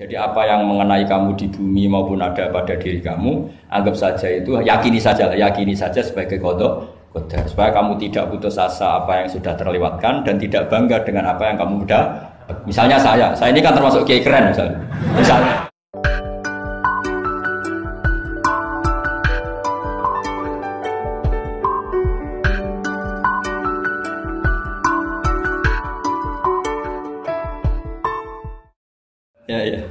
Jadi apa yang mengenai kamu di bumi maupun ada pada diri kamu, anggap saja itu, yakini saja sebagai qada qadar. Supaya kamu tidak putus asa apa yang sudah terlewatkan dan tidak bangga dengan apa yang kamu udah. Misalnya saya ini kan termasuk kiai keren misalnya. Ya.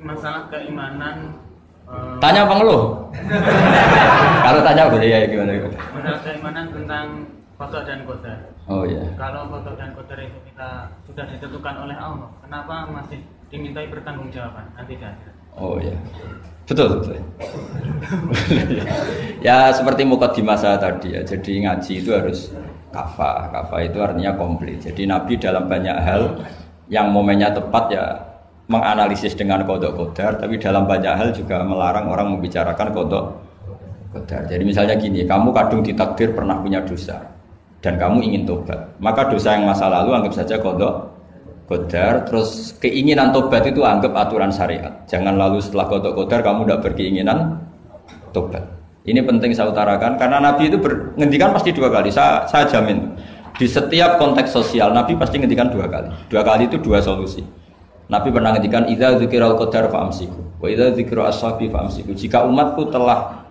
Masalah keimanan. Tanya apa ngeluh? Kalau tanya boleh ya gimana? Masalah keimanan tentang qada dan qadar. Oh iya. Kalau qada dan qadar itu kita sudah ditentukan oleh Allah, kenapa masih dimintai pertanggungjawaban nanti di akhirat? Oh iya. Betul. Ya seperti mukadimah saya tadi ya. Jadi ngaji itu harus kafah. Kafah itu artinya komplit. Jadi Nabi dalam banyak hal yang momennya tepat ya menganalisis dengan qada qadar, tapi dalam banyak hal juga melarang orang membicarakan qada qadar. Jadi misalnya gini, kamu kadung ditakdir pernah punya dosa dan kamu ingin tobat, maka dosa yang masa lalu anggap saja qada qadar, terus keinginan tobat itu anggap aturan syariat. Jangan lalu setelah qada qadar kamu tidak berkeinginan tobat. Ini penting saya utarakan karena Nabi itu ngendikan pasti dua kali. Saya jamin di setiap konteks sosial Nabi pasti ngendikan dua kali. Dua kali itu dua solusi. Nabi pernah ngendikan idza dzikiral qadar fa'amsiku wa idza dzikiru ashabi fa'amsiku. Jika umatku telah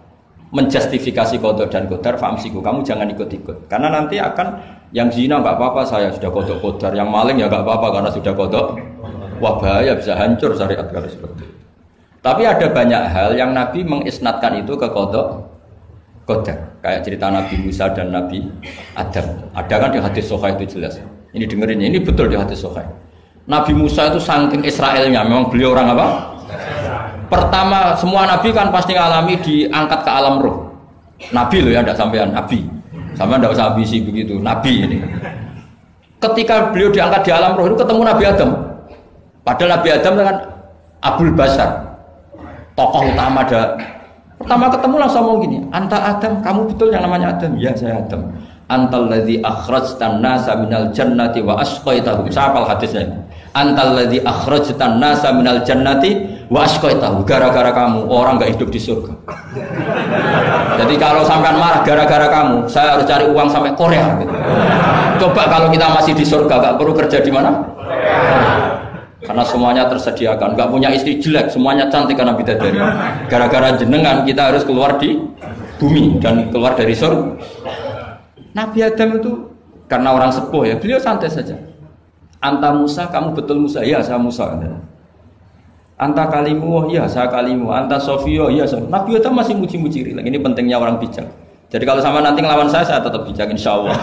menjustifikasi qadar dan qadar fa'amsiku, kamu jangan ikut-ikut. Karena nanti akan yang zina enggak apa-apa, saya sudah qada qadar, yang maling ya enggak apa-apa karena sudah qada. Wah bahaya, bisa hancur syariat kalau seperti itu. Tapi ada banyak hal yang Nabi mengisnadkan itu ke qada qadar. Kayak cerita Nabi Musa dan Nabi Adam. Ada kan di hadis Sahih itu jelas. Ini dengerin, ini betul di hadis Sahih. Nabi Musa itu saking Israelnya, memang beliau orang apa? Pertama, semua Nabi kan pasti ngalami diangkat ke alam roh. Nabi loh ya, tidak sampean Nabi. Sampean tidak usah ambisi begitu, Nabi ini. Ketika beliau diangkat di alam roh itu ketemu Nabi Adam. Padahal Nabi Adam kan Abul Basar, tokoh utama ada. Pertama ketemu langsung ngomong gini, anta Adam, kamu betul yang namanya Adam? Ya saya Adam. Antal ladzi akhrajtan nasa minal jannati wa asqaitahum. Siapa hadisnya? Antal ladzi akhrajtan nasa minal jannati wa asqaitahum. Gara-gara kamu orang enggak hidup di surga. Jadi kalau sampean marah gara-gara kamu, saya harus cari uang sampai Korea gitu. Coba kalau kita masih di surga enggak perlu kerja di mana? Karena semuanya tersediakan, enggak punya istri jelek, semuanya cantik karena bidadari. Gara-gara jenengan kita harus keluar di bumi dan keluar dari surga. Nabi Adam itu karena orang sepuh ya, beliau santai saja. Anta Musa, kamu betul Musa? Ya, saya Musa. Anta kalimu, ya saya kalimu. Anta Sofio, ya saya. Nabi Adam masih muji-muji. Ini pentingnya orang bijak. Jadi kalau sama nanti ngelawan saya tetap bijak insya Allah.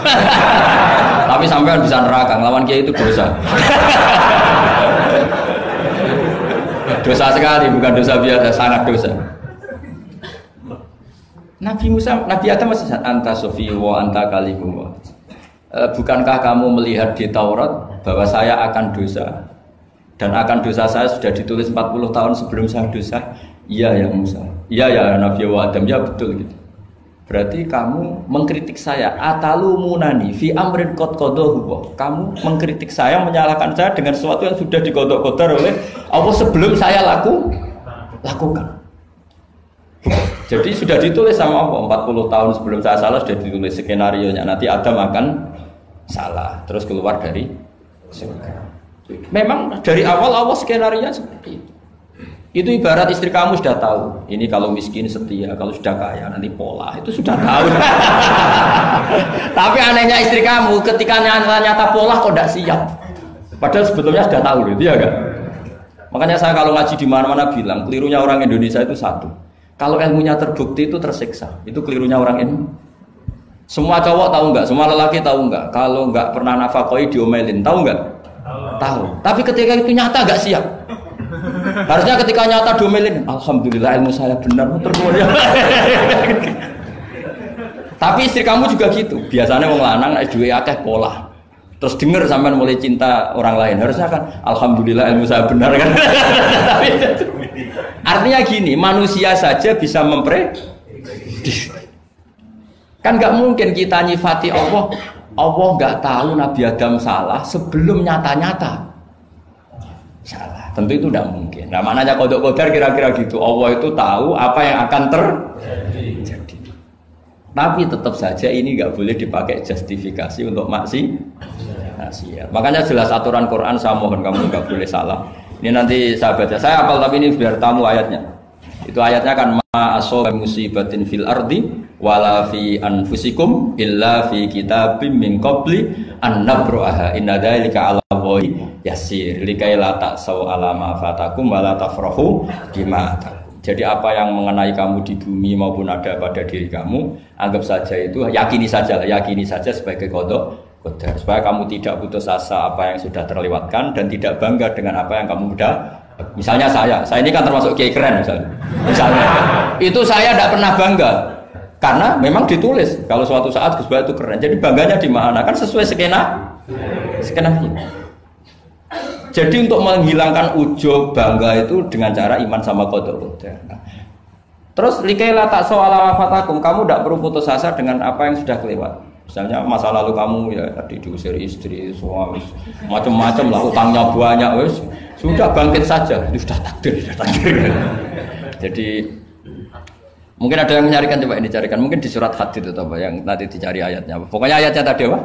Tapi sampai bisa neraka, ngelawan kiai itu dosa. Dosa sekali, bukan dosa biasa, sangat dosa. Nabi Musa, Nabi Adam masih anta Sofio, anta kalimu. Bukankah kamu melihat di Taurat bahwa saya akan dosa dan akan dosa saya sudah ditulis 40 tahun sebelum saya dosa? Iya ya Musa. Iya ya Nabi Adam, ya betul gitu. Berarti kamu mengkritik saya atalumunani fi amrin qad qadahu. Kamu mengkritik saya, menyalahkan saya dengan sesuatu yang sudah diqada-qadar oleh Allah sebelum saya lakukan. Jadi sudah ditulis sama Allah 40 tahun sebelum saya salah sudah ditulis skenario-nya nanti Adam akan salah terus keluar dari surga. Memang dari awal Allah skenario-nya seperti itu. Itu ibarat istri kamu sudah tahu ini kalau miskin setia, kalau sudah kaya nanti pola, itu sudah tahu. Tapi anehnya istri kamu ketika nyata pola kok tidak siap. Padahal sebetulnya sudah tahu gitu ya kan. Makanya saya kalau ngaji di mana-mana bilang kelirunya orang Indonesia itu satu. Kalau ilmunya terbukti itu tersiksa. Itu kelirunya orang ini. Semua cowok tahu enggak? Semua lelaki tahu enggak? Kalau enggak pernah nafakoi diomelin, tahu enggak? Tahu. Tapi ketika itu nyata enggak siap. Harusnya ketika nyata diomelin, alhamdulillah ilmu saya benar. Tapi istri kamu juga gitu. Biasanya wong lanang nek duwe akeh pola. Terus dengar sampean mulai cinta orang lain. Harusnya kan alhamdulillah ilmu saya benar kan. Tapi artinya gini, manusia saja bisa memprediksi. Kan nggak mungkin kita nyifati Allah nggak tahu Nabi Adam salah sebelum nyata-nyata salah. Tentu itu tidak mungkin. Nah, maknanya qada qadar kira-kira gitu. Allah itu tahu apa yang akan terjadi. Tapi tetap saja ini nggak boleh dipakai justifikasi untuk maksiat. Makanya jelas aturan Quran, saya mohon kamu nggak boleh salah. Ini nanti saya baca. Saya hafal tapi ini biar tamu ayatnya. Itu ayatnya kan ma asaba musibatin fil ardi wala fi anfusikum illa fi kitabim min qabli an nabraha inna dzalika 'ala Allahi yasir likai la ta'sau 'ala ma fatakum wala tafrahu bima atakum. Jadi apa yang mengenai kamu di bumi maupun ada pada diri kamu, anggap saja itu yakini saja sebagai qada qadar supaya kamu tidak putus asa apa yang sudah terlewatkan dan tidak bangga dengan apa yang kamu sudah. Misalnya saya ini kan termasuk kiai keren misalnya itu saya tidak pernah bangga karena memang ditulis kalau suatu saat Gus Bah itu keren, jadi bangganya di mana kan sesuai skena. Jadi untuk menghilangkan ujub bangga itu dengan cara iman sama qada qadar. Terus likaila tak soal fatakum, kamu tidak perlu putus asa dengan apa yang sudah kelewat. Misalnya masa lalu kamu ya tadi diusir istri, suami, macam-macam lah, utangnya banyak, wes sudah bangkit saja, itu sudah takdir. Jadi mungkin ada yang mencarikan, coba ini carikan, mungkin di surat Hadid itu apa yang nanti dicari ayatnya. Pokoknya ayatnya tadi apa?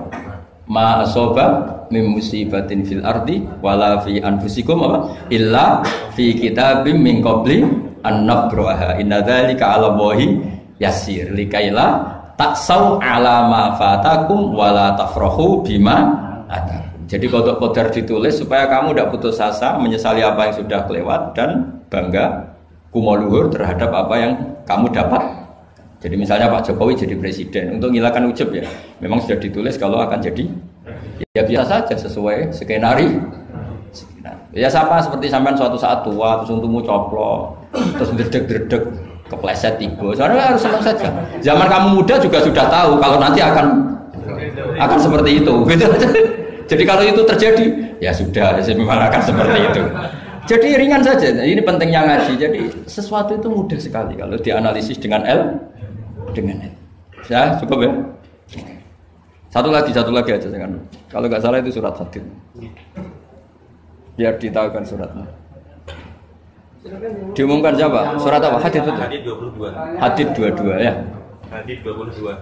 Ma asoba min musibatin fil ardi wala fi anfusikum apa illa fi kitabim min qabli an nabraha inna dzalika 'ala Allahi yasir likaila taksau 'ala ma fatakum wala tafrahu bima atakum. Jadi qada qadar ditulis supaya kamu tidak putus asa menyesali apa yang sudah kelewat dan bangga kumaluhur terhadap apa yang kamu dapat. Jadi misalnya Pak Jokowi jadi presiden, untuk menghilangkan ujub ya, memang sudah ditulis kalau akan jadi, ya biasa saja sesuai skenario. Ya sama seperti sampean suatu saat tua, terus untukmu coplok, terus dredeg-dredeg, kepleset tiba. Soalnya harus senang saja. Zaman kamu muda juga sudah tahu kalau nanti akan seperti itu. Gitu. Jadi kalau itu terjadi, ya sudah, memang akan seperti itu. Jadi ringan saja. Ini pentingnya ngaji. Jadi sesuatu itu mudah sekali kalau dianalisis dengan dengan ya cukup ya. Satu lagi aja jangan. Kalau nggak salah itu surat Hadid. Biar ditahukan suratnya. Diumumkan siapa? Surat apa? Hadid betul. Hadid 22. Hadid 22 ya. Hadid 22.